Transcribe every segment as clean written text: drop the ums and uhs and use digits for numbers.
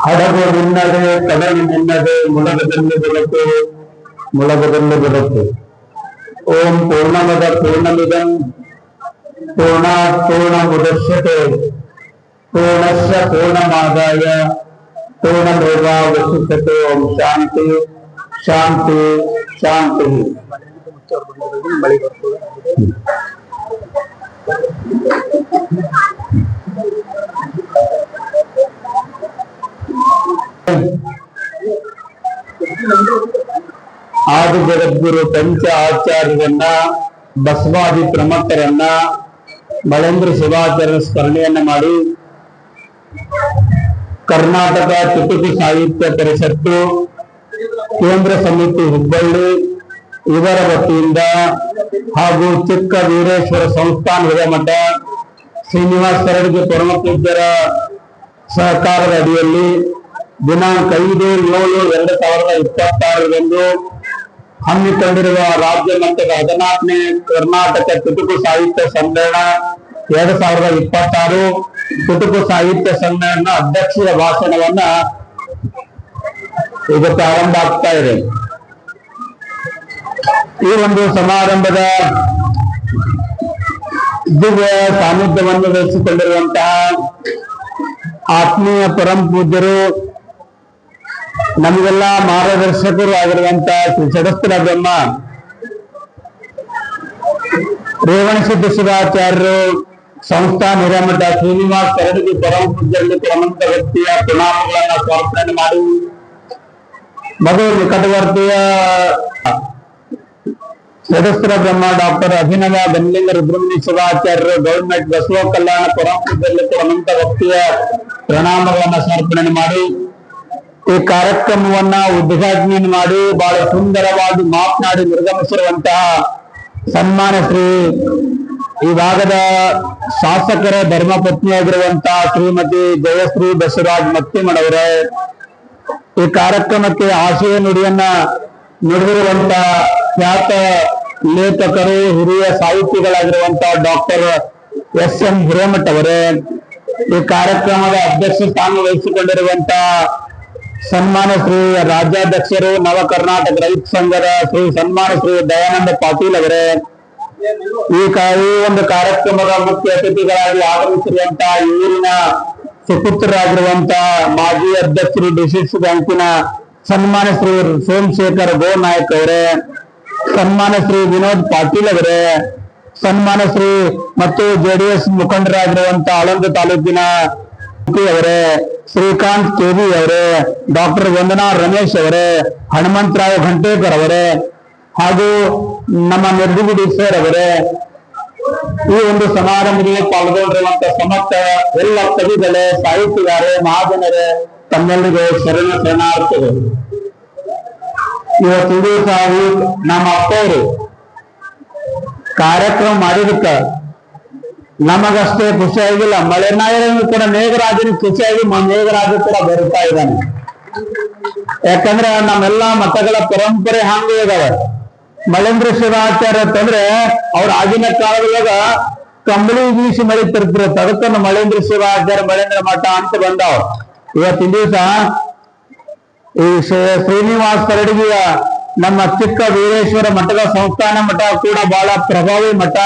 ಹಡಗು ನಿನ್ನದೆ, ಕಡಲು ನಿನ್ನದೆ, ಮುಳಗದಲ್ಲಿ ಬೆಳಕು, ಮುಳಗದಲ್ಲಿ ಬೆಳಕು. ಓಂ ಪೂರ್ಣಮದ ಪೂರ್ಣಮಿದಂ ಪೂರ್ಣಾತ್ ಪೂರ್ಣಮುದಚ್ಯತೆ ಪೂರ್ಣಸ್ಯ ಪೂರ್ಣಮಾದಾಯ ಪೂರ್ಣಮೇವಾವಶಿಷ್ಯತೆ. ಓಂ ಶಾಂತಿ ಶಾಂತಿ ಶಾಂತಿ. ಆದಿ ಜಗದ್ಗುರು ಪಂಚ ಆಚಾರ್ಯರನ್ನ, ಬಸವಾದಿ ಪ್ರಮುಖರನ್ನ, ಮಳೇಂದ್ರ ಶಿವಾಚಾರ್ಯ ಸ್ಮರಣೆಯನ್ನ ಮಾಡಿ ಕರ್ನಾಟಕ ಚುಟುಕು ಸಾಹಿತ್ಯ ಪರಿಷತ್ತು ಕೇಂದ್ರ ಸಮಿತಿ ಹುಬ್ಬಳ್ಳಿ ಇವರ ವತಿಯಿಂದ ಹಾಗೂ ಚಿಕ್ಕ ವೀರೇಶ್ವರ ಸಂಸ್ಥಾನ ಹಿರೇಮಠ ಶ್ರೀನಿವಾಸ ಸರಡಿಗೆ ಪರಮಪೂಜ್ಯರ ಸಹಕಾರದ ಅಡಿಯಲ್ಲಿ ದಿನಾಂಕ 5/7/2026 ಹಮ್ಮಿಕೊಂಡಿರುವ ರಾಜ್ಯ ಮಟ್ಟದ 14ನೇ ಕರ್ನಾಟಕ ಚುಟುಕು ಸಾಹಿತ್ಯ ಸಮ್ಮೇಳನ 2026 ಚುಟುಕು ಸಾಹಿತ್ಯ ಸಮ್ಮೇಳನ ಅಧ್ಯಕ್ಷೀಯ ಭಾಷಣವನ್ನ ಈಗ ಪ್ರಾರಂಭ ಆಗ್ತಾ ಇದೆ. ಈ ಒಂದು ಸಮಾರಂಭದ ದಿವ್ಯ ಸಾನ್ನಿಧ್ಯವನ್ನು ವಹಿಸಿಕೊಂಡಿರುವಂತಹ ಆತ್ಮೀಯ ಪರಂ ಪೂಜ್ಯರು, ನಮಗೆಲ್ಲ ಮಾರ್ಗದರ್ಶಕರು ಆಗಿರುವಂತಹ ಶ್ರೀ ಸಡಸ್ಥರ ಬ್ರಹ್ಮ ರೇವಣಸಿದ್ಧ ಶಿವಾಚಾರ್ಯರು, ಸಂಸ್ಥಾನ ಹಿರೇಮಠ ಶ್ರೀನಿವಾಸ ಸರಡಿಗೆ ಪರಮ ಪೂಜ್ಯರಲ್ಲಿ ಪ್ರಮುಖ ವ್ಯಕ್ತಿಯ ಪ್ರಣಾಮಗಳನ್ನು ಸಮರ್ಪಣೆ ಮಾಡಿ, ಮಧು ನಿಕಟವರ್ತಿಯ ಸಡಸ್ಥರ ಬ್ರಹ್ಮ ಡಾಕ್ಟರ್ ಅಭಿನವ ಗಂಗಲಿಂಗ ರುದ್ರಮುನಿ ಶಿವಾಚಾರ್ಯರು, ಗೌರ್ಮೆಂಟ್ ಬಸವ ಕಲ್ಯಾಣ ಪರಮ ಪೂಜ್ಯರಲ್ಲಿ ಪ್ರಮುಖ ವ್ಯಕ್ತಿಯ ಪ್ರಣಾಮಗಳನ್ನು ಸಮರ್ಪಣೆ ಮಾಡಿ, ಈ ಕಾರ್ಯಕ್ರಮವನ್ನ ಉದ್ಘಾಟನೆ ಮಾಡಿ ಬಹಳ ಸುಂದರವಾಗಿ ಮಾತನಾಡಿ ನಿರ್ಗಮಿಸಿರುವಂತಹ ಸನ್ಮಾನ ಶ್ರೀ ಈ ಭಾಗದ ಶಾಸಕರ ಧರ್ಮಪತ್ನಿಯಾಗಿರುವಂತಹ ಶ್ರೀಮತಿ ಜಯಶ್ರೀ ಬಸವರಾಜ್ ಮತ್ತಿಮಠವರೇ, ಈ ಕಾರ್ಯಕ್ರಮಕ್ಕೆ ಆಶಯ ನುಡಿಯನ್ನ ನುಡಿದಿರುವಂತಹ ಖ್ಯಾತ ಲೇಖಕರು, ಹಿರಿಯ ಸಾಹಿತಿಗಳಾಗಿರುವಂತಹ ಡಾಕ್ಟರ್ ಎಸ್.ಎಂ. ಹಿರೇಮಠ ಅವರೇ, ಈ ಕಾರ್ಯಕ್ರಮದ ಅಧ್ಯಕ್ಷ ಸ್ಥಾನ ವಹಿಸಿಕೊಂಡಿರುವಂತಹ ಸನ್ಮಾನ ಶ್ರೀ ರಾಜ್ಯಾಧ್ಯಕ್ಷರು, ನವ ಕರ್ನಾಟಕ ರೈತ ಸಂಘದ ಶ್ರೀ ಸನ್ಮಾನ ಶ್ರೀ ದಯಾನಂದ ಪಾಟೀಲ್ ಅವರೇ, ಈ ಒಂದು ಕಾರ್ಯಕ್ರಮದ ಮುಖ್ಯ ಅತಿಥಿಗಳಾಗಿ ಆಗಮಿಸಿರುವಂತಹ ಊರಿನ ಸುಪುತ್ರರಾಗಿರುವಂತಹ ಮಾಜಿ ಅಧ್ಯಕ್ಷರು ಡಿಸಿಸಿ ಬ್ಯಾಂಕಿನ ಸನ್ಮಾನ ಶ್ರೀ ಸೋಮಶೇಖರ್ ಗೋನಾಯಕ್ ಅವರೇ, ಸನ್ಮಾನ ಶ್ರೀ ವಿನೋದ್ ಪಾಟೀಲ್ ಅವರೇ, ಸನ್ಮಾನ ಶ್ರೀ ಮತ್ತು ಜೆಡಿಎಸ್ ಮುಖಂಡರಾಗಿರುವಂತಹ ಆಳಂದ ತಾಲೂಕಿನ ಅವರೇ, ಶ್ರೀಕಾಂತ್ ಕೆವಿ ಅವರೇ, ಡಾಕ್ಟರ್ ವಂದನಾ ರಮೇಶ್ ಅವರೇ, ಹನುಮಂತರಾವ್ ಘಂಟೇಕರ್ ಅವರೇ, ಹಾಗೂ ನಮ್ಮ ನಿರ್ದಿಗುಡಿ ಸರ್ ಅವರೇ, ಈ ಒಂದು ಸಮಾರಂಭದಲ್ಲಿ ಪಾಲ್ಗೊಂಡಿರುವಂತಹ ಸಮಸ್ತ ಎಲ್ಲ ಕವಿಗಳೇ, ಸಾಹಿತಿಗಾರೇ, ಮಹಾಜನರೇ, ತಮ್ಮೆಲ್ಲರಿಗೂ ಶರಣಾರ್ಥಿಗಳು. ಇವತ್ತು ದಿವಸ ನಮ್ಮ ಅಪ್ಪವರು ಕಾರ್ಯಕ್ರಮ ಮಾಡಿದಕ್ಕ ನಮಗಷ್ಟೇ ಖುಷಿ ಆಗಿಲ್ಲ, ಮಲೆನಾಯಕನು ಕೂಡ ಮೇಘರಾಜನ ಖುಷಿಯಾಗಿ ಮೇಘರಾಜ ಕೂಡ ಬರುತ್ತಾ ಇದ್ದಾನೆ. ಯಾಕಂದ್ರೆ ನಮ್ಮೆಲ್ಲಾ ಮಠಗಳ ಪರಂಪರೆ ಹಂಗೆ ಇದಾವೆ. ಮಳೇಂದ್ರ ಶಿವಾಚಾರ್ಯ ಅಂತಂದ್ರೆ ಅವ್ರ ಆಗಿನ ಕಾಲದೊಳಗ ಕಂಬಳಿ ಬೀಸಿ ಮಳಿತಿರ್ತಿರು, ಅದಕ್ಕನ್ನು ಮಳೇಂದ್ರ ಶಿವಾಚಾರ್ಯ ಮಳೇಂದ್ರ ಮಠ ಅಂತ ಬಂದಾವ. ಇವತ್ತಿನ ದಿವಸ ಈ ಶ್ರೀನಿವಾಸ ಸರಡಿಗೆಯ ನಮ್ಮ ಚಿಕ್ಕ ವೀರೇಶ್ವರ ಮಠದ ಸಂಸ್ಥಾನ ಮಠ ಕೂಡ ಬಹಳ ಪ್ರಭಾವಿ ಮಠ.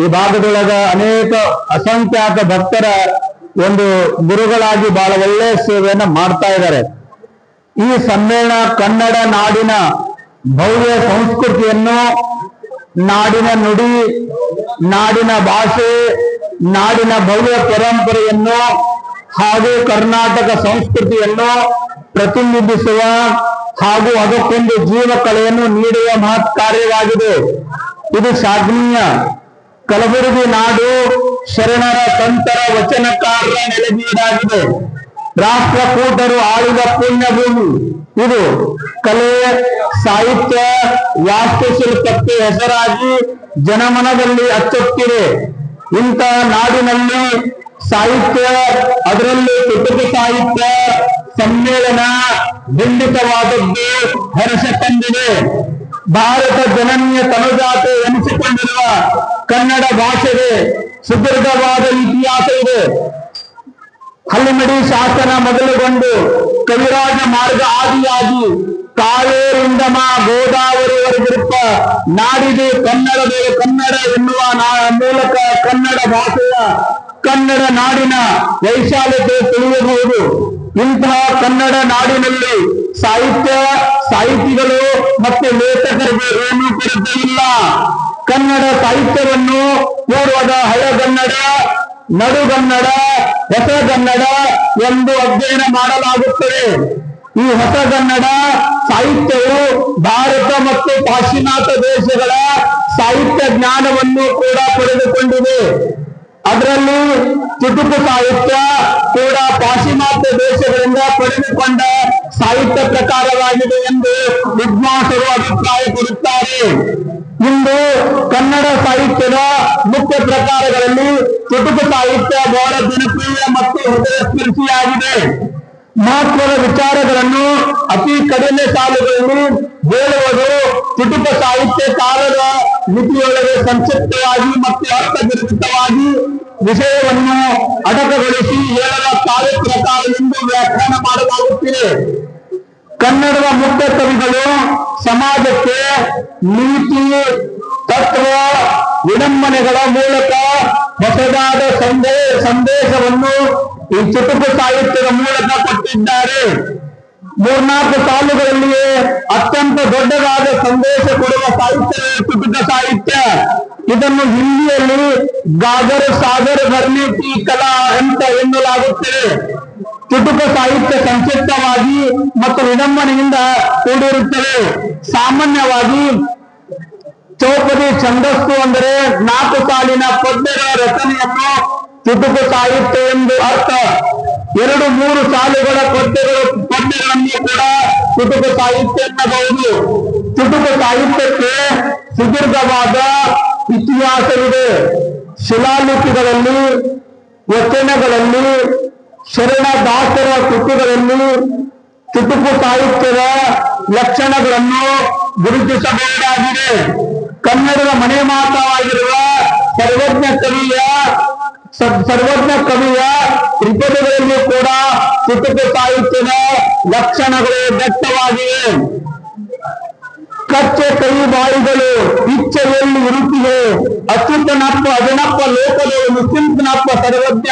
ಈ ಭಾಗದೊಳಗ ಅನೇಕ ಅಸಂಖ್ಯಾತ ಭಕ್ತರ ಒಂದು ಗುರುಗಳಾಗಿ ಬಹಳ ಒಳ್ಳೆಯ ಸೇವೆಯನ್ನ ಮಾಡ್ತಾ ಇದ್ದಾರೆ. ಈ ಸಮ್ಮೇಳನ ಕನ್ನಡ ನಾಡಿನ ಭವ್ಯ ಸಂಸ್ಕೃತಿಯನ್ನು, ನಾಡಿನ ನುಡಿ, ನಾಡಿನ ಭಾಷೆ, ನಾಡಿನ ಭವ್ಯ ಪರಂಪರೆಯನ್ನು ಹಾಗೂ ಕರ್ನಾಟಕ ಸಂಸ್ಕೃತಿಯನ್ನು ಪ್ರತಿನಿಧಿಸುವ ಹಾಗೂ ಅದಕ್ಕೊಂದು ಜೀವ ಕಲೆಯನ್ನು ನೀಡುವ ಮಹತ್ ಕಾರ್ಯವಾಗಿದೆ. ಇದು ಶ್ಲಾಘನೀಯ. ಕಲಬುರಗಿ ನಾಡು ಶರಣರ ಸಂತರ ವಚನಕಾರರ ನೆಲೆಬೀಡಾಗಿದೆ. ರಾಷ್ಟ್ರಕೂಟರು ಆಳಿದ ಪುಣ್ಯಭೂಮಿ ಇದು. ಕಲೆ, ಸಾಹಿತ್ಯ, ವಾಸ್ತುಶಿಲ್ಪಕ್ಕೆ ಹೆಸರಾಗಿ ಜನಮನದಲ್ಲಿ ಅಚ್ಚೊತ್ತಿದೆ. ಇಂಥ ನಾಡಿನಲ್ಲಿ ಸಾಹಿತ್ಯ, ಅದರಲ್ಲಿ ಚುಟುಕು ಸಾಹಿತ್ಯ ಸಮ್ಮೇಳನ ಖಂಡಿತವಾದದ್ದು ಹರ್ಷ ತಂದಿದೆ. ಭಾರತ ಜನನ್ಯ ತನುಜಾತೆ ಎನಿಸಿಕೊಂಡಿರುವ ಕನ್ನಡ ಭಾಷೆಗೆ ಸುದೀರ್ಘವಾದ ಇತಿಹಾಸ ಇದೆ. ಹಳ್ಳಿಮಡಿ ಶಾಸನ ಮೊದಲುಗೊಂಡು ಕವಿರಾಜ ಮಾರ್ಗ ಆದಿಯಾಗಿ ಕಾವೇರಿಂದಮ ಗೋದಾವರಿವರೆಗಿರುವ ನಾಡಿದೆ ಕನ್ನಡವೇ ಕನ್ನಡ ಎನ್ನುವ ಮೂಲಕ ಕನ್ನಡ ಭಾಷೆಯ ಕನ್ನಡ ನಾಡಿನ ವೈಶಾಲ್ಯತೆ ತಿಳಿಯಬಹುದು. ಇಂತಹ ಕನ್ನಡ ನಾಡಿನಲ್ಲಿ ಸಾಹಿತಿಗಳು ಮತ್ತು ಲೇಖಕರಿಗೆ ಏನೂ ಕೊರತೆ ಇಲ್ಲ. ಕನ್ನಡ ಸಾಹಿತ್ಯವನ್ನು ಪೂರ್ವದ ಹಳೆಗನ್ನಡ, ನಡುಗನ್ನಡ, ಹೊಸಗನ್ನಡ ಎಂದು ಅಧ್ಯಯನ ಮಾಡಲಾಗುತ್ತದೆ. ಈ ಹೊಸಗನ್ನಡ ಸಾಹಿತ್ಯವು ಭಾರತ ಮತ್ತು ಪಾಶ್ಚಿಮಾತ್ಯ ದೇಶಗಳ ಸಾಹಿತ್ಯ ಜ್ಞಾನವನ್ನು ಕೂಡ ಪಡೆದುಕೊಂಡಿದೆ. ಅದರಲ್ಲಿ ಚುಟುಕು ಸಾಹಿತ್ಯ ಕೂಡ ಪಾಶ್ಚಿಮಾತ್ಯ ದೇಶಗಳಿಂದ ಪಡೆದುಕೊಂಡ ಸಾಹಿತ್ಯ ಪ್ರಕಾರವಾಗಿದೆ ಎಂದು ವಿದ್ವಾಂಸರು ಅಭಿಪ್ರಾಯಪಡುತ್ತಾರೆ. ಇಂದು ಕನ್ನಡ ಸಾಹಿತ್ಯದ ಮುಖ್ಯ ಪ್ರಕಾರಗಳಲ್ಲಿ ಚುಟುಕು ಸಾಹಿತ್ಯ ಬಹಳ ಜನಪ್ರಿಯ ಮತ್ತು ಹೃದಯಸ್ಪರ್ಶಿಯಾಗಿದೆ. ಮಹತ್ವದ ವಿಚಾರಗಳನ್ನು ಅತಿ ಕಡಿಮೆ ಸಾಲುಗಳಲ್ಲಿ ಹೇಳುವುದು ಚುಟುಕು ಸಾಹಿತ್ಯ ಕಾಲದ ಮಿತಿಯೊಳಗೆ ಸಂಕ್ಷಿಪ್ತವಾಗಿ ಮತ್ತು ಅರ್ಥಗರ್ಭಿತವಾಗಿ ವಿಷಯವನ್ನು ಅಡಕಗೊಳಿಸಿ ಹೇಳುವ ಕಾವ್ಯ ಪ್ರಕಾರ ಎಂದು ವ್ಯಾಖ್ಯಾನ ಮಾಡಲಾಗುತ್ತಿದೆ. ಕನ್ನಡದ ಮುಖ್ಯ ಕವಿಗಳು ಸಮಾಜಕ್ಕೆ ನೀತಿ, ತತ್ವ, ವಿಡಂಬನೆಗಳ ಮೂಲಕ ಹೊಸದಾದ ಸಂದೇಶವನ್ನು ಈ ಚುಟುಕು ಸಾಹಿತ್ಯದ ಮೂಲಕ ಕೊಟ್ಟಿದ್ದಾರೆ. 3-4 ಸಾಲುಗಳಲ್ಲಿಯೇ ಅತ್ಯಂತ ದೊಡ್ಡದಾದ ಸಂದೇಶ ಕೊಡುವ ಸಾಹಿತ್ಯ ಚುಟುಕು ಸಾಹಿತ್ಯ. ಇದನ್ನು ಹಿಂದಿಯಲ್ಲಿ ಗಾಗರ್ ಸಾಗರ್ ವರ್ಣಿತಿ ಕಲಾ ಅಂತ ಎನ್ನಲಾಗುತ್ತದೆ. ಚುಟುಕು ಸಾಹಿತ್ಯ ಸಂಕ್ಷಿಪ್ತವಾಗಿ ಮತ್ತು ವಿಡಂಬನೆಯಿಂದ ಕೂಡಿರುತ್ತದೆ. ಸಾಮಾನ್ಯವಾಗಿ ಚೌಪದಿ ಛಂದಸ್ಸು ಅಂದರೆ 4 ಸಾಲಿನ ಪದ್ಯಗಳ ರಚನೆಯನ್ನು ಚುಟುಕು ಸಾಹಿತ್ಯ ಎಂದು ಅರ್ಥ. 2-3 ಸಾಲುಗಳ ಪದ್ಯಗಳನ್ನು ಕೂಡ ಚುಟುಕು ಸಾಹಿತ್ಯ ಎನ್ನಬಹುದು. ಚುಟುಕು ಸಾಹಿತ್ಯಕ್ಕೆ ಸುದೀರ್ಘವಾದ ಇತಿಹಾಸವಿದೆ. ಶಿಲಾಲಿಪಿಗಳಲ್ಲಿ, ವಚನಗಳಲ್ಲಿ, ಶರಣದಾಸರ ಕೃತಿಗಳಲ್ಲಿ ಚುಟುಕು ಸಾಹಿತ್ಯದ ಲಕ್ಷಣಗಳನ್ನು ಗುರುತಿಸಬಹುದಾಗಿದೆ. ಕನ್ನಡದ ಮನೆ ಮಾತವಾಗಿರುವ ಸರ್ವಜ್ಞ ಕವಿಯ ತ್ರಿಪದಿಗಳಲ್ಲಿ ಕೂಡ ಚುಟುಕು ಸಾಹಿತ್ಯದ ಲಕ್ಷಣಗಳು ವ್ಯಕ್ತವಾಗಿವೆ. ಕಚ್ಚೆ ಕೈ ಬಾಯಿಗಳು ಇಚ್ಛೆಯಲ್ಲಿ ಇರುತ್ತಿವೆ, ಅಚ್ಯುತನಪ್ಪ ಅಜನಪ್ಪ ಲೋಕದ ನಿಶ್ಚಿಂತನಪ್ಪ ಸರ್ವಜ್ಞ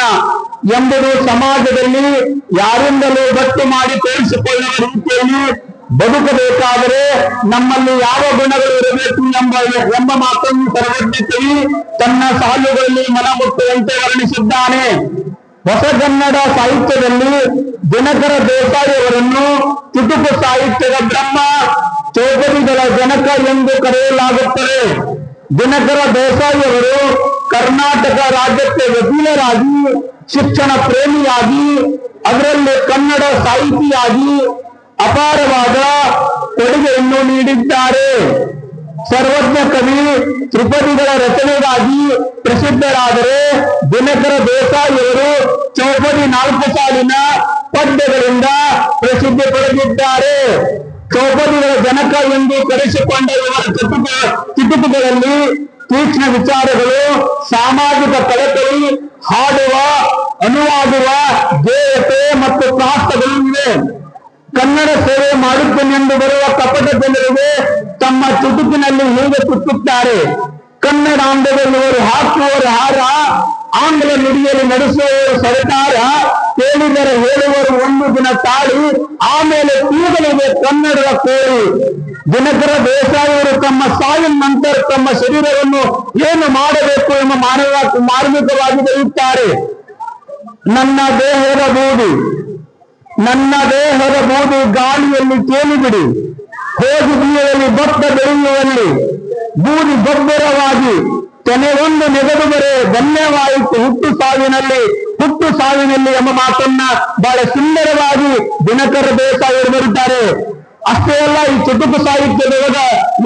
ಎಂಬುದು ಸಮಾಜದಲ್ಲಿ ಯಾರಿಂದಲೂ ಗಟ್ಟಿ ಮಾಡಿ ತೋರಿಸಿಕೊಳ್ಳುವ ರೀತಿಯಲ್ಲಿ ಬದುಕಬೇಕಾದರೆ ನಮ್ಮಲ್ಲಿ ಯಾವ ಗುಣಗಳು ಇರಬೇಕು ಎಂಬ ಮಾತನ್ನು ಸರ್ವಜ್ಞ ಕವಿ ತನ್ನ ಸಾಲುಗಳಲ್ಲಿ ಮನಮುಟ್ಟುವಂತೆ ವರ್ಣಿಸಿದ್ದಾನೆ. ಹೊಸಗನ್ನಡ ಸಾಹಿತ್ಯದಲ್ಲಿ ದಿನಕರ ದೇಸಾಯಿಯವರನ್ನು ಚುಟುಕು ಸಾಹಿತ್ಯದ ಬ್ರಹ್ಮ, ಚೌಪದಿಗಳ ಜನಕ ಎಂದು ಕರೆಯಲಾಗುತ್ತದೆ. ದಿನಕರ ದೇಸಾಯಿಯವರು ಕರ್ನಾಟಕ ರಾಜ್ಯಕ್ಕೆ ವಕೀಲರಾಗಿ, ಶಿಕ್ಷಣ ಪ್ರೇಮಿಯಾಗಿ, ಅದರಲ್ಲಿ ಕನ್ನಡ ಸಾಹಿತಿಯಾಗಿ ಅಪಾರವಾದ ಕೊಡುಗೆಯನ್ನು ನೀಡಿದ್ದಾರೆ. ಸರ್ವಜ್ಞ ಕವಿ ತ್ರಿಪದಿಗಳ ರಚನೆಗಾಗಿ ಪ್ರಸಿದ್ಧರಾದರೆ ದಿನಕರ ದೇಸಾಯಿಯವರು ಚೌಪದಿ 4 ಸಾಲಿನ ಪದ್ಯಗಳಿಂದ ಪ್ರಸಿದ್ಧಿ ಪಡೆದಿದ್ದಾರೆ. ಚೌಪದಿಗಳ ಜನಕ ಎಂದು ಕರೆಸಿಕೊಂಡ ಇವರ ಚುಟುಕುಗಳಲ್ಲಿ ತೀಕ್ಷ್ಣ ವಿಚಾರಗಳು, ಸಾಮಾಜಿಕ ಕಳಕಳಿ, ಹಾಡುವ, ಅನುವಾದುವ ಗೇಯತೆ ಮತ್ತು ಪ್ರಾಸಗಳು ಇವೆ. ಕನ್ನಡ ಸೇವೆ ಮಾಡುತ್ತೇನೆಂದು ಬರುವ ಕಪಟ ಜನರಿಗೆ ತಮ್ಮ ಚುಟುಕಿನಲ್ಲಿ ಹೀಗೆ ತುತ್ತುತ್ತಾರೆ. ಕನ್ನಡಾಂಬೆಯವರು ಹಾಕುವವರು ಹಾರ, ಆಂಗ್ಲ ನುಡಿಯಲ್ಲಿ ನಡೆಸುವವರು ಸರ್ಕಾರ, ಕೇಳಿದರೆ ಹೇಳುವರು ಒಂದು ದಿನ ತಾಳಿ, ಆಮೇಲೆ ಕೂದಲಿಗೆ ಕನ್ನಡದ ಕೋಳಿ. ದಿನಕರ ದೇಸಾಯಿಯವರು ತಮ್ಮ ಸಾವಿನ ನಂತರ ತಮ್ಮ ಶರೀರವನ್ನು ಏನು ಮಾಡಬೇಕು ಎಂಬ ಮಾರ್ಮಿಕವಾಗಿ ಬರೆಯುತ್ತಾರೆ. ನನ್ನ ದೇಹದ ಬೂದು ಗಾಳಿಯಲ್ಲಿ ತೇಲಿಬಿಡಿ, ಹೋಗಿ ಬೀಳಲಿ ಭತ್ತ ಬೆಳೆಯುವಲ್ಲಿ, ಬೂದಿ ಗೊಬ್ಬರವಾಗಿ ತೆನೆಗೊಂದು ನೆಗೆದು ಬರೆ ಧನ್ಯವಾಯಿತು ಹುಟ್ಟು ಸಾವಿನಲ್ಲಿ ಎಂಬ ಮಾತನ್ನ ಬಹಳ ಸುಂದರವಾಗಿ ದಿನಕರ ದೇಸಾಯಿಯವರು ಬರುತ್ತಾರೆ. ಅಷ್ಟೇ ಅಲ್ಲ, ಈ ಚುಟುಕು ಸಾಹಿತ್ಯದೊಳಗ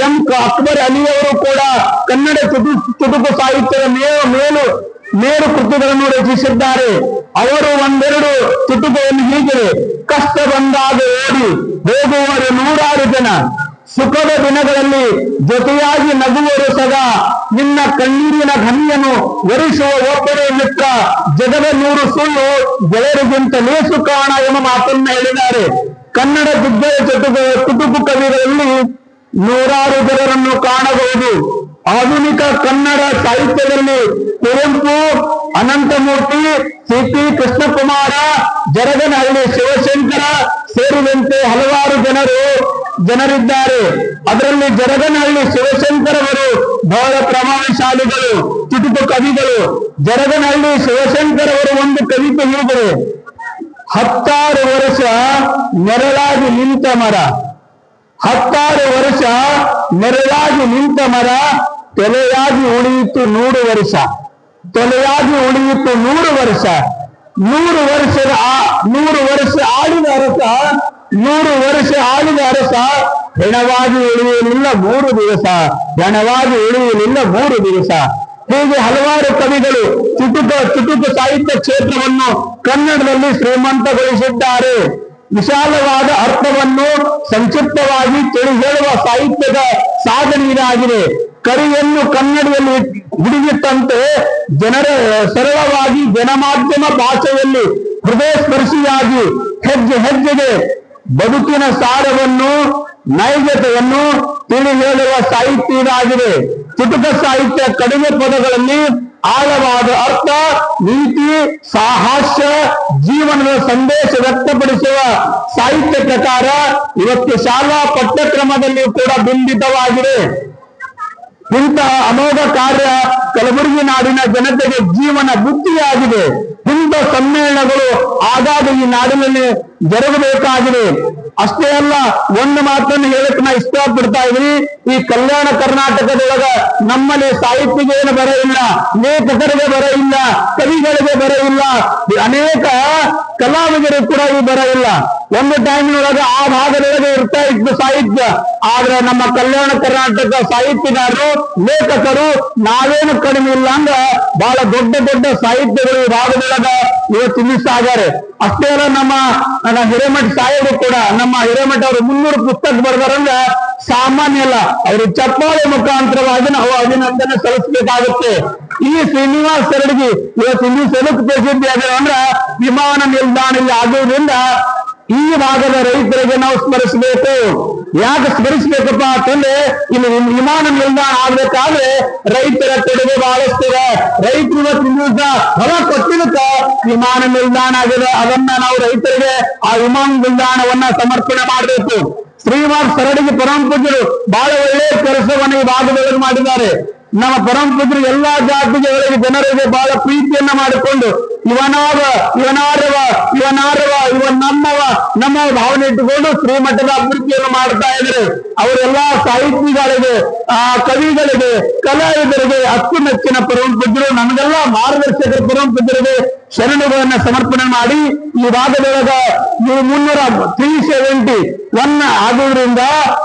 ಎಂ ಅಕ್ಬರ್ ಅಲಿಯವರು ಕೂಡ ಕನ್ನಡ ಚುಟುಕು ಸಾಹಿತ್ಯದ ಮೇರು ಕೃತಿಗಳನ್ನು ರಚಿಸಿದ್ದಾರೆ. ಅವರು 1-2 ಚುಟುಕವನ್ನು ಹೀಗೆ: ಕಷ್ಟ ಬಂದಾಗ ಓಡಿ ಹೋಗುವರು 100 ಜನ, ಸುಖದ ದಿನಗಳಲ್ಲಿ ಜೊತೆಯಾಗಿ ನಗುವರು ಸದಾ, ನಿನ್ನ ಕಣ್ಣೀರಿನ ಘನಿಯನ್ನು ಒರೆಸುವ ಒಬ್ಬನೇ ಮಿತ್ರ, ಜಗದ 100 ಸುಳ್ಳು ಗೆಳೆಯರಿಗಿಂತ ಲೇಸು ಕಾಣ ಎಂಬ ಮಾತನ್ನ ಹೇಳಿದ್ದಾರೆ. ಕನ್ನಡ ದಿಗ್ಗಜ ಚುಟುಕು ಕವಿಗಳಲ್ಲಿ 100 ಜನರನ್ನು ಕಾಣಬಹುದು. ಆಧುನಿಕ ಕನ್ನಡ ಸಾಹಿತ್ಯದಲ್ಲಿ ಕುವೆಂಪು, ಅನಂತಮೂರ್ತಿ, ಸಿ.ಪಿ. ಕೃಷ್ಣಕುಮಾರ, ಜರಗನಹಳ್ಳಿ ಶಿವಶಂಕರ ಸೇರಿದಂತೆ ಹಲವಾರು ಜನರಿದ್ದಾರೆ. ಅದರಲ್ಲಿ ಜರಗನಹಳ್ಳಿ ಶಿವಶಂಕರ್ ಅವರು ಬಹಳ ಪ್ರಭಾವಶಾಲಿಗಳು, ಚುಟುಕು ಕವಿಗಳು. ಜರಗನಹಳ್ಳಿ ಶಿವಶಂಕರ್ ಅವರು ಒಂದು ಕವಿತೆ ಹೀಗಿದೆ: 16 ವರ್ಷ ನೆರಳಾಗಿ ನಿಂತ ಮರ, 16 ವರ್ಷ ನೆರಳಾಗಿ ನಿಂತ ಮರ, ತೊಲೆಯಾಗಿ ಉಳಿಯಿತು 100 ವರ್ಷ, ತೊಲೆಯಾಗಿ ಉಳಿಯಿತು 100 ವರ್ಷ. 100 ವರ್ಷ ಆಳಿದ ಅರಸ, 100 ವರ್ಷ ಆಳಿದ ಅರಸ, ಹೆಣವಾಗಿ ಉಳಿಯಲಿಲ್ಲ 3 ದಿವಸ, ಹೆಣವಾಗಿ ಉಳಿಯಲಿಲ್ಲ 3 ದಿವಸ. ಹೀಗೆ ಹಲವಾರು ಕವಿಗಳು ಚುಟುಕು ಸಾಹಿತ್ಯ ಕ್ಷೇತ್ರವನ್ನು ಕನ್ನಡದಲ್ಲಿ ಶ್ರೀಮಂತಗೊಳಿಸಿದ್ದಾರೆ. ವಿಶಾಲವಾದ ಅರ್ಥವನ್ನು ಸಂಕ್ಷಿಪ್ತವಾಗಿ ತಿಳಿ ಹೇಳುವ ಸಾಹಿತ್ಯದ ಸಾಧನೆ ಇದಾಗಿದೆ. ಕರಿಯನ್ನು ಕನ್ನಡಿಯಲ್ಲಿ ಹಿಡಿದಿಟ್ಟಂತೆ ಸರಳವಾಗಿ ಜನಮಾಧ್ಯಮ ಭಾಷೆಯಲ್ಲಿ ಹೃದಯ ಸ್ಪರ್ಶಿಯಾಗಿ ಹೆಜ್ಜೆ ಹೆಜ್ಜೆಗೆ ಬದುಕಿನ ಸಾರವನ್ನು, ನೈಜತೆಯನ್ನು ತಿಳಿ ಹೇಳುವ ಸಾಹಿತ್ಯ ಇದಾಗಿದೆ. ಚುಟುಕು ಸಾಹಿತ್ಯ ಕಡಿಮೆ ಪದಗಳಲ್ಲಿ ಆಳವಾದ ಅರ್ಥ, ನೀತಿ, ಸಾಹಸ್ಯ, ಜೀವನದ ಸಂದೇಶ ವ್ಯಕ್ತಪಡಿಸುವ ಸಾಹಿತ್ಯ ಪ್ರಕಾರ ಇವತ್ತು ಶಾಲಾ ಪಠ್ಯಕ್ರಮದಲ್ಲಿ ಕೂಡ ಬಿಂಬಿತವಾಗಿದೆ. ಇಂತಹ ಅಮೋಘ ಕಾರ್ಯ ಕಲಬುರಗಿ ನಾಡಿನ ಜನತೆಗೆ ಜೀವನ ಬುದ್ಧಿಯಾಗಿದೆ. ಇಂಥ ಸಮ್ಮೇಳನಗಳು ಆಗಾಗ ಈ ನಾಡಿನಲ್ಲಿ ಜರುಗಬೇಕಾಗಿದೆ. ಅಷ್ಟೇ ಅಲ್ಲ, ಒಂದು ಮಾತನ್ನು ಹೇಳಕ್ಕೆ ನಾ ಇಷ್ಟಪಡ್ತಾ ಇದ್ದೀನಿ. ಈ ಕಲ್ಯಾಣ ಕರ್ನಾಟಕದೊಳಗ ನಮ್ಮಲ್ಲಿ ಸಾಹಿತ್ಯಕ್ಕೆ ಏನು ಬರ ಇಲ್ಲ, ಲೇಖಕರಿಗೆ ಬರ ಇಲ್ಲ, ಕವಿಗಳಿಗೆ ಬರ ಇಲ್ಲ, ಅನೇಕ ಕಲಾವಿದರಿಗೆ ಕೂಡ ಈ ಬರ ಇಲ್ಲ. ಒಂದು ಟೈಮ್ನೊಳಗೆ ಆ ಭಾಗದೊಳಗೆ ಇರ್ತಾ ಇತ್ತು ಸಾಹಿತ್ಯ. ಆದ್ರೆ ನಮ್ಮ ಕಲ್ಯಾಣ ಕರ್ನಾಟಕ ಸಾಹಿತ್ಯಗಾರರು, ಲೇಖಕರು ನಾವೇನು ಕಡಿಮೆ ಇಲ್ಲ ಅಂದ್ರ ಬಹಳ ದೊಡ್ಡ ಸಾಹಿತ್ಯಗಳು ಈ ಭಾಗದೊಳಗ ಇವತ್ತು ತಿಳಿಸಾಗಾರೆ. ಅಷ್ಟೇ ಅಲ್ಲ, ನಮ್ಮ ಹಿರೇಮಠ ಸಾಹೇಬರು ಕೂಡ, ನಮ್ಮ ಹಿರೇಮಠ ಅವರು 300 ಪುಸ್ತಕ ಬರೆದಾರಂದ್ರ ಸಾಮಾನ್ಯ ಅಲ್ಲ. ಅವರು ಚಪ್ಪಾಳೆ ಮುಖಾಂತರವಾಗಿ ನಾವು ಅಭಿನಂದನೆ ಸಲ್ಲಿಸಬೇಕಾಗುತ್ತೆ. ಈ ಶ್ರೀನಿವಾಸ್ ಸರಡಿಗೆ ಇವತ್ತು ಇಲ್ಲಿ ಸೆಲುಕು ಪ್ರಸಿದ್ಧಿ ಆಗ ಅಂದ್ರ ವಿಮಾನ ನಿಲ್ದಾಣ ಇಲ್ಲಿ ಆಗುವುದರಿಂದ ಈ ಭಾಗದ ರೈತರಿಗೆ ನಾವು ಸ್ಮರಿಸಬೇಕು. ಯಾಕೆ ಸ್ಮರಿಸಬೇಕಪ್ಪ ಅಂತಂದ್ರೆ, ಇಲ್ಲಿ ವಿಮಾನ ನಿಲ್ದಾಣ ಆಗ್ಬೇಕಾದ್ರೆ ರೈತರ ಕೊಡುಗೆ ಬಹಳಷ್ಟಿದೆ. ರೈತರು ಇವತ್ತಿನ ದಿವಸ ಹೊಲ ಕೊಟ್ಟಿದ್ದಕ್ಕ ವಿಮಾನ ನಿಲ್ದಾಣ ಆಗಿದೆ. ಅದನ್ನ ನಾವು ರೈತರಿಗೆ ಆ ವಿಮಾನ ನಿಲ್ದಾಣವನ್ನ ಸಮರ್ಪಣೆ ಮಾಡಬೇಕು. ಶ್ರೀನಿವಾಸ್ ಸರಡಿಗೆ ಪರಮ ಪೂಜ್ಯರು ಬಹಳ ಒಳ್ಳೆಯ ಕೆಲಸವನ್ನು ಈ ಭಾಗದೊಳಗೆ ಮಾಡಿದ್ದಾರೆ. ನಮ್ಮ ಪರಮ ಪೂಜ್ಯರು ಎಲ್ಲಾ ಜಾತಿಗಳಿಗೆ ಜನರಿಗೆ ಬಹಳ ಪ್ರೀತಿಯನ್ನ ಮಾಡಿಕೊಂಡು ಇವನಾರವ ನಮ್ಮ ಭಾವನೆ ಇಟ್ಟುಕೊಂಡು ಶ್ರೀಮಠದ ಅಭಿವೃದ್ಧಿಯನ್ನು ಮಾಡ್ತಾ ಇದ್ದಾರೆ. ಅವರೆಲ್ಲಾ ಸಾಹಿತಿಗಳಿಗೆ, ಕವಿಗಳಿಗೆ, ಕಲಾವಿದರಿಗೆ ಅಚ್ಚುಮೆಚ್ಚಿನ ಪರಮ ಪೂಜ್ಯರು, ನಮಗೆಲ್ಲ ಮಾರ್ಗದರ್ಶಕರ ಪರಮ ಪೂಜ್ಯರಿಗೆ ಶರಣುಗಳನ್ನ ಸಮರ್ಪಣೆ ಮಾಡಿ ಈ ಭಾಗದೊಳಗ 371 ಆಗುವುದರಿಂದ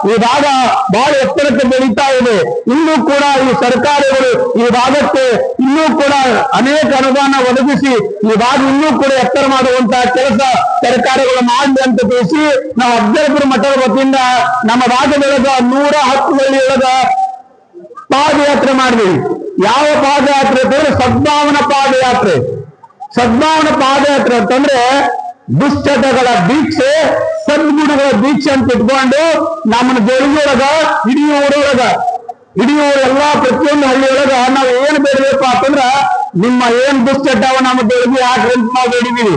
ಈ ಭಾಗ ಬಹಳ ಎತ್ತರಕ್ಕೆ ಬೆಳೀತಾ ಇದೆ. ಇನ್ನೂ ಕೂಡ ಈ ಸರ್ಕಾರಗಳು ಈ ಭಾಗಕ್ಕೆ ಇನ್ನೂ ಕೂಡ ಅನೇಕ ಅನುದಾನ ಒದಗಿಸಿ ಈ ಭಾಗ ಇನ್ನೂ ಕೂಡ ಎತ್ತರ ಮಾಡುವಂತಹ ಕೆಲಸ ಸರ್ಕಾರಗಳು ಮಾಡಲಿ ಅಂತ ತಿಳಿಸಿ ನಾವು ಅಫಜಲಪುರ ಮಠದ ವತಿಯಿಂದ ನಮ್ಮ ಭಾಗದೊಳಗ 110 ಹಳ್ಳಿಯೊಳಗ ಪಾದಯಾತ್ರೆ ಮಾಡಿದ್ವಿ. ಯಾವ ಪಾದಯಾತ್ರೆ ಅಂತಂದ್ರೆ ಸದ್ಭಾವನಾ ಪಾದಯಾತ್ರೆ. ಸದ್ಭಾವನಾ ಪಾದಯಾತ್ರೆ ಅಂತಂದ್ರೆ ದುಶ್ಚಟಗಳ ದೀಕ್ಷೆ, ಸದ್ಗುಣಗಳ ದೀಕ್ಷೆ ಅಂತ ಇಟ್ಕೊಂಡು ನಮ್ಮನ್ನ ದೇವರೊಳಗ ಇಡೀ ಊರು ಎಲ್ಲಾ ಪ್ರತಿಯೊಂದು ಹಳ್ಳಿಯೊಳಗ ನಾವು ಏನ್ ಬೇಡಬೇಕು ಅಂತಂದ್ರ, ನಿಮ್ಮ ಏನ್ ದುಶ್ಚಟವ ನಮ್ಮ ದೇವರಿಗೆ ಹಾಕ್ರಿ ಅಂತ ನಾವು ಬೇಡಿದೀವಿ.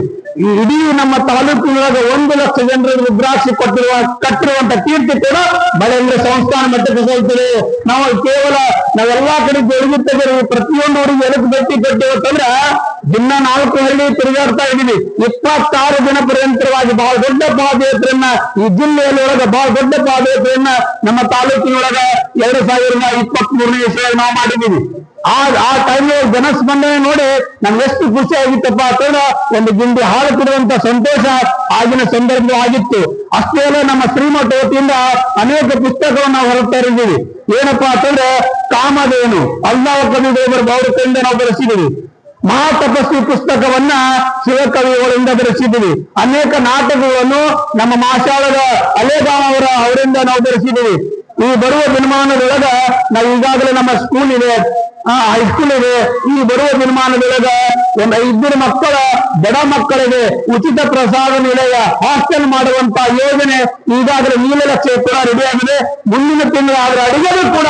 ಇಡೀ ನಮ್ಮ ತಾಲೂಕಿನೊಳಗ 1 ಲಕ್ಷ ಜನರ ರುದ್ರಾಕ್ಷಿ ಕಟ್ಟಿರುವಂತ ಕೀರ್ತಿ ಕೂಡ ಬಳೆಂದ್ರ ಸಂಸ್ಥಾನ ಮಟ್ಟಕ್ಕೆ ಸಲ್ತದೆ. ನಾವು ಕೇವಲ ನಾವೆಲ್ಲಾ ಕಡೆ ದೇವರಿಗೆ ತೆಗೆದು ಪ್ರತಿಯೊಂದು ಊರಿಗೆ ಎದಕ್ಕೆ ಭೇಟಿ ಕೊಟ್ಟಿವತ್ತಂದ್ರ ದಿನ 4 ಹಳ್ಳಿ ತಿರುಗಾಡ್ತಾ ಇದೀವಿ. 26 ದಿನ ಪರ್ಯಂತರವಾಗಿ ಬಹಳ ದೊಡ್ಡ ಪಾದಯಾತ್ರೆಯನ್ನ ಈ ಜಿಲ್ಲೆಯೊಳಗ ಬಹಳ ದೊಡ್ಡ ಪಾದಯಾತ್ರೆಯನ್ನ ನಮ್ಮ ತಾಲೂಕಿನೊಳಗ 2023ನೇ ಇಸ್ವಿಯಲ್ಲಿ ನಾವು ಮಾಡಿದೀವಿ. ಆ ಟೈಮ್ ಜನಸ್ಪಂದನೆ ನೋಡಿ ನಮ್ಗೆ ಎಷ್ಟು ಖುಷಿ ಆಗಿತ್ತಪ್ಪ ಅಂತಂದ್ರೆ ಒಂದು ಗುಂಡಿ ಹಾಲು ಕೊಡುವಂತ ಸಂತೋಷ ಆಗಿನ ಸಂದರ್ಭ ಆಗಿತ್ತು. ಅಷ್ಟೇ ಅಲ್ಲ, ನಮ್ಮ ಶ್ರೀಮಠ ವತಿಯಿಂದ ಅನೇಕ ಪುಸ್ತಕವನ್ನು ನಾವು ಹೊರತರಿದ್ದೀವಿ. ಏನಪ್ಪಾ ಅಂತಂದ್ರೆ ಕಾಮಧೇನು ಅಲ್ಲಾಹ ಕವಿ ದೇವರ ಭಾವದಿಂದ ನಾವು ಬರೆಸಿದ್ದೀವಿ. ಮಹಾತಪಸ್ವಿ ಪುಸ್ತಕವನ್ನ ಶಿವಕವಿಗಳಿಂದ ಬರೆಸಿದ್ದೀವಿ. ಅನೇಕ ನಾಟಕಗಳನ್ನು ನಮ್ಮ ಮಾಶಾಳದ ಅಲೇಗಾಂವ್ ಅವರಿಂದ ನಾವು ಬರೆಸಿದ್ದೀವಿ. ಈ ಬರುವ ದಿನಮಾನದೊಳಗ ನಾವು ಈಗಾಗಲೇ ನಮ್ಮ ಸ್ಕೂಲ್ ಇದೆ, ಹೈಸ್ಕೂಲ್ ಇದೆ. ಈ ಬರುವ ದಿನಮಾನದೊಳಗ ಒಂದು 5 ಮಕ್ಕಳ ಬಡ ಮಕ್ಕಳಿಗೆ ಉಚಿತ ಪ್ರಸಾದ ನಿಲಯ ಹಾಸ್ಟೆಲ್ ಮಾಡುವಂತ ಯೋಜನೆ ಈಗಾಗಲೇ 7 ಲಕ್ಷ ಕೂಡ ರೆಡಿ ಆಗಿದೆ. ಮುಂದಿನ ತಿಂಗಳು ಆದ್ರೆ ಅಡಿಗೆಗೂ ಕೂಡ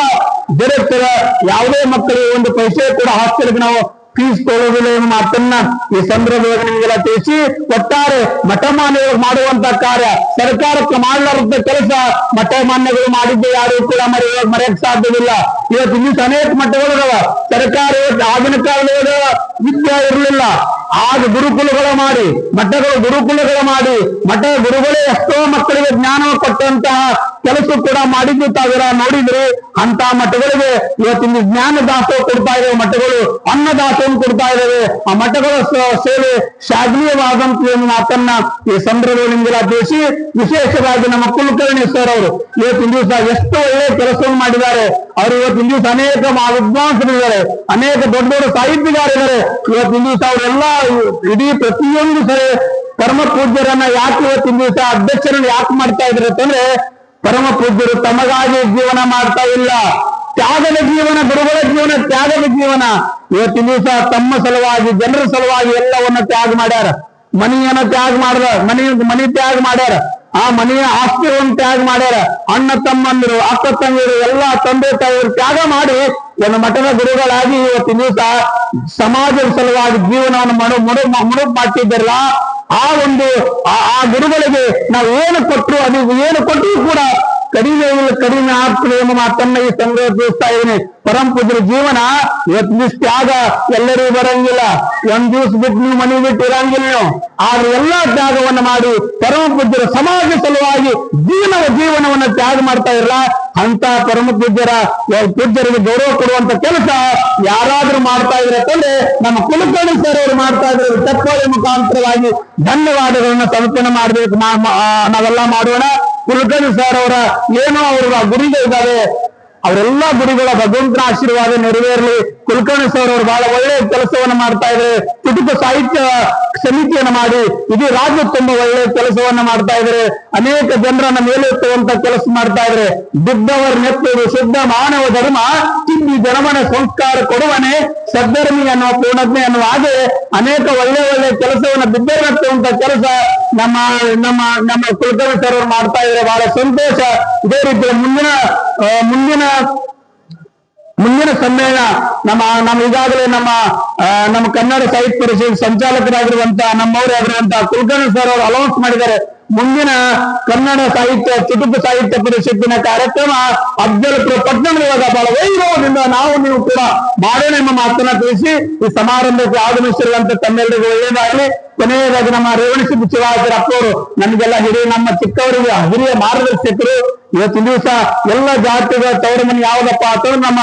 ದೊರೆಯುತ್ತದೆ. ಯಾವುದೇ ಮಕ್ಕಳಿಗೆ ಒಂದು ಪೈಸೆ ಕೂಡ ಹಾಸ್ಟೆಲ್ಗೆ ನಾವು ಫೀಸ್ ತೊಗೊಳ್ಳೋದಿಲ್ಲ ಎಂಬ ಮಾತನ್ನ ಈ ಸಂದರ್ಭದಲ್ಲಿ ನಿಮಗೆಲ್ಲ ತಿಳಿಸಿ, ಒಟ್ಟಾರೆ ಮಠ ಮಾನ್ಯಗಳು ಮಾಡುವಂತ ಕಾರ್ಯ ಸರ್ಕಾರಕ್ಕೆ ಮಾಡಲಾರದ ಕೆಲಸ ಮಠ ಮಾನ್ಯಗಳು ಮಾಡಿದ್ದೆ ಯಾರು ಕೂಡ ಮರೆಯಕ್ಕೆ ಸಾಧ್ಯವಿಲ್ಲ. ಇವತ್ತು ಇನ್ನೂ ಅನೇಕ ಮಠಗಳಿದಾವ. ಸರ್ಕಾರ ಆಗಿನ ಕಾಲದ ವಿದ್ಯೆ ಇರಲಿಲ್ಲ, ಆಗ ಗುರುಕುಲಗಳ ಮಾಡಿ ಮಠಗಳು ಗುರುಕುಲಗಳ ಮಾಡಿ ಮಠ ಗುರುಗಳೇ ಎಷ್ಟೋ ಮಕ್ಕಳಿಗೆ ಜ್ಞಾನ ಕೊಟ್ಟಂತಹ ಕೆಲಸ ಕೂಡ ಮಾಡಿದ್ದು ತಾವೆಲ್ಲ ನೋಡಿದ್ರಿ. ಅಂತ ಮಠಗಳಿಗೆ ಇವತ್ತಿನ ಜ್ಞಾನ ದಾಸೋಹ ಕೊಡ್ತಾ ಇದ್ದೇವೆ, ಮಠಗಳು ಅನ್ನ ದಾಸೋಹ ಕೊಡ್ತಾ ಇದ್ದೇವೆ. ಆ ಮಠಗಳ ಸೇವೆ ಶ್ಲಾಘನೀಯವಾದಂತ ಮಾತನ್ನ ಈ ಸಂದರ್ಭದಲ್ಲಿ ನಿಮಗೆಲ್ಲ ತಿಳಿಸಿ, ವಿಶೇಷವಾಗಿ ನಮ್ಮ ಕುಲಕರ್ಣಿ ಸರ್ ಅವರು ಇವತ್ತಿನ ದಿವಸ ಎಷ್ಟು ಒಳ್ಳೆಯ ಕೆಲಸವನ್ನು ಮಾಡಿದ್ದಾರೆ. ಅವರು ಇವತ್ತಿನ ದಿವಸ ಅನೇಕ ವಿದ್ವಾಂಸರಿದ್ದಾರೆ, ಅನೇಕ ದೊಡ್ಡ ದೊಡ್ಡ ಸಾಹಿತ್ಯಗಾರಿದ್ದಾರೆ. ಇವತ್ತಿನ ದಿವಸ ಅವರೆಲ್ಲ ಇಡೀ ಪ್ರತಿಯೊಂದು ಸರಿ ಪರಮ ಪೂಜ್ಯರನ್ನ ಯಾಕೆ ಇವತ್ತಿನ ದಿವಸ ಅಧ್ಯಕ್ಷರನ್ನು ಯಾಕೆ ಮಾಡ್ತಾ ಇದ್ದಾರೆ ಅಂತಂದ್ರೆ, ಪರಮ ಪೂಜ್ಯರು ತಮಗಾಗಿ ಜೀವನ ಮಾಡ್ತಾ ಇಲ್ಲ, ತ್ಯಾಗದ ಜೀವನ, ಗುರುಗಳ ಜೀವನ ತ್ಯಾಗದ ಜೀವನ. ಇವತ್ತಿನ ದಿವಸ ತಮ್ಮ ಸಲುವಾಗಿ ಜನರ ಸಲುವಾಗಿ ಎಲ್ಲವನ್ನ ತ್ಯಾಗ ಮಾಡ್ಯಾರ. ಮನೆಯನ್ನ ತ್ಯಾಗ ಮಾಡ್ದ, ಮನಿ ತ್ಯಾಗ ಮಾಡ್ಯಾರ, ಆ ಮನೆಯ ಆಸ್ತಿಯನ್ನು ತ್ಯಾಗ ಮಾಡ್ಯಾರ. ಅಣ್ಣ ತಮ್ಮಂದಿರು ಅಕ್ಕ ತಂಗಿರು ಎಲ್ಲ ತಂದೆ ತಾಯಿಯರು ತ್ಯಾಗ ಮಾಡಿ ಒಂದು ಮಠದ ಗುರುಗಳಾಗಿ ಇವತ್ತಿನ ದಿವಸ ಸಮಾಜದ ಸಲುವಾಗಿ ಜೀವನವನ್ನು ಮುಡುಪು ಮಾಡ್ತಿದ್ದಾರಲ್ಲ, ಆ ಗುರುಗಳಿಗೆ ನಾವು ಏನು ಕೊಟ್ಟರು ಅದು ಏನು ಕೊಟ್ಟರು ಕೂಡ ಕಡಿಮೆ ಆಗ್ತದೆ ಎಂಬ ಮಾತನ್ನ ಈ ಸಂಗ್ರಹ ತಿಳಿಸ್ತಾ ಇದ್ದೀನಿ. ಪರಮ ಪೂಜ್ಯರ ಜೀವನ ಇವತ್ತು ತ್ಯಾಗ ಎಲ್ಲರಿಗೂ ಬರಂಗಿಲ್ಲ. ಒಂದ್ ದಿವಸ ಬಿಟ್ಟು ನೀವು ಮನೆ ಬಿಟ್ಟು ಇರಂಗಿಲ್ಲ ನೀವು, ಆದ್ರೆ ಎಲ್ಲಾ ತ್ಯಾಗವನ್ನು ಮಾಡಿ ಪರಮ ಪೂಜ್ಯರ ಸಮಾಜ ಸಲುವಾಗಿ ಜೀವನವನ್ನ ತ್ಯಾಗ ಮಾಡ್ತಾ ಇರಲ್ಲ. ಅಂತ ಪರಮ ಪೂಜ್ಯರಿಗೆ ಗೌರವ ಕೊಡುವಂತ ಕೆಲಸ ಯಾರಾದ್ರೂ ಮಾಡ್ತಾ ಇದ್ರೆ ಅಂತಂದ್ರೆ ನಮ್ಮ ಕುಲಕರ್ಣಿ ಸರ್ ಅವರು ಮಾಡ್ತಾ ಇದ್ರೆ ತತ್ವದ ಮುಖಾಂತರವಾಗಿ ಧನ್ಯವಾದಗಳನ್ನ ಸಮರ್ಪಣೆ ಮಾಡ್ಬೇಕು. ನಾವೆಲ್ಲ ಮಾಡೋಣ. ಕುಲಕರ್ಣಿ ಸರ್ ಅವರ ಏನೋ ಅವರ ಗುರಿಗೆ ಇದ್ದಾರೆ, ಅವರೆಲ್ಲಾ ಗುರಿಗಳ ಭಗವಂತನ ಆಶೀರ್ವಾದ ನೆರವೇರಲಿ. ಕುಲಕರ್ಣಿ ಸರ್ ಅವರು ಬಹಳ ಒಳ್ಳೆಯ ಕೆಲಸವನ್ನ ಮಾಡ್ತಾ ಇದ್ದಾರೆ. ಚುಟುಕು ಸಾಹಿತ್ಯ ಸಮಿತಿಯನ್ನು ಮಾಡಿ ಇಡೀ ರಾಜ್ಯ ತುಂಬಾ ಒಳ್ಳೆಯ ಕೆಲಸವನ್ನ ಮಾಡ್ತಾ ಇದ್ದಾರೆ. ಅನೇಕ ಜನರನ್ನ ಮೇಲೆತ್ತುವಂತ ಕೆಲಸ ಮಾಡ್ತಾ ಇದ್ದಾರೆ. ಬಿದ್ದವರ ನೆತ್ತುವುದು ಶುದ್ಧ ಮಾನವ ಧರ್ಮ, ತಿದ್ದಿ ಜನಮನ ಸಂಸ್ಕಾರ ಕೊಡುವನೆ ಸದ್ಧರ್ಮಿ ಅನ್ನುವ ಪೂರ್ಣಜ್ಞೆ ಅನ್ನುವ ಹಾಗೆ ಅನೇಕ ಒಳ್ಳೆಯ ಕೆಲಸವನ್ನ ಬಿದ್ದವರೆತ್ತುವಂತ ಕೆಲಸ ನಮ್ಮ ಕುಲಕರ್ಣಿ ಸರ್ ಅವರು ಮಾಡ್ತಾ ಇದ್ದಾರೆ. ಬಹಳ ಸಂತೋಷ. ಇದೇ ರೀತಿ ಮುಂದಿನ ಸಮ್ಮೇಳನ ನಮ್ಮ ಈಗಾಗಲೇ ನಮ್ಮ ಕನ್ನಡ ಸಾಹಿತ್ಯ ಪರಿಷತ್ ಸಂಚಾಲಕರಾಗಿರುವಂತಹ ನಮ್ಮವರಾಗಿರುವಂತಹ ಕುಲಕರ್ಣಿ ಸರ್ ಅವರು ಅನೌನ್ಸ್ ಮಾಡಿದ್ದಾರೆ. ಮುಂದಿನ ಕನ್ನಡ ಸಾಹಿತ್ಯ ಚುಟುಕು ಸಾಹಿತ್ಯ ಪರಿಷತ್ತಿನ ಕಾರ್ಯಕ್ರಮ ಅಫ್ಜಲ್ಪುರ ಪಟ್ಟಣದೊಳಗ ಬಹಳ ವೈಭವದಿಂದ ನೀವು ಕೂಡ ಮಾಡೋಣ ಎಂಬ ಮಾತನ್ನ ತಿಳಿಸಿ ಈ ಸಮಾರಂಭಕ್ಕೆ ಆಗಮಿಸಿರುವಂತ ತಮ್ಮೆಲ್ಲರಿಗೂ ಒಳ್ಳೆಯದಾಗಲಿ. ಕೊನೆಯದಾಗಿ ನಮ್ಮ ರೇವಣಸಿದ್ಧ ಶಿವಾಚಾರ್ಯ ಅಪ್ಪವರು ನಮಗೆಲ್ಲ ನಮ್ಮ ಚಿಕ್ಕವರಿಗೆ ಹಿರಿಯ ಮಾರ್ಗದರ್ಶಕರು. ಇವತ್ತಿನ ದಿವಸ ಎಲ್ಲ ಜಾತಿಗಳ ತವರು ಮನೆ ಯಾವ್ದಪ್ಪ ಅಂತಂದ್ರೆ ನಮ್ಮ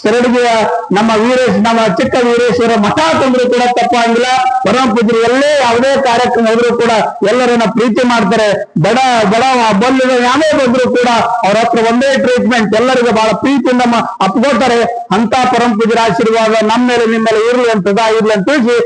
ಸರಡಿಗೆಯ ನಮ್ಮ ಚಿಕ್ಕ ವೀರೇಶ್ವರ ಮಠ ತಂದ್ರು ಕೂಡ ತಪ್ಪಾಗಿಲ್ಲ. ಪರಮ ಪೂಜ್ಯರು ಎಲ್ಲೇ ಯಾವುದೇ ಕಾರ್ಯಕ್ರಮ ಹೋದ್ರು ಕೂಡ ಎಲ್ಲರನ್ನ ಪ್ರೀತಿ ಮಾಡ್ತಾರೆ. ಬಡ ಬಲ್ಲಿದ ಯಾವೇ ಬಂದ್ರು ಕೂಡ ಅವ್ರ ಹತ್ರ ಒಂದೇ ಟ್ರೀಟ್ಮೆಂಟ್, ಎಲ್ಲರಿಗೂ ಬಹಳ ಪ್ರೀತಿಯಿಂದ ಅಪ್ಕೋತಾರೆ. ಅಂತ ಪರಮ ಪೂಜ್ಯರ ಆಶೀರ್ವಾದ ನಮ್ಮ ಮೇಲೆ ನಿಮ್ಮಲ್ಲಿ ಇರ್ಲಿ ಅಂತ ತಿಳಿಸಿ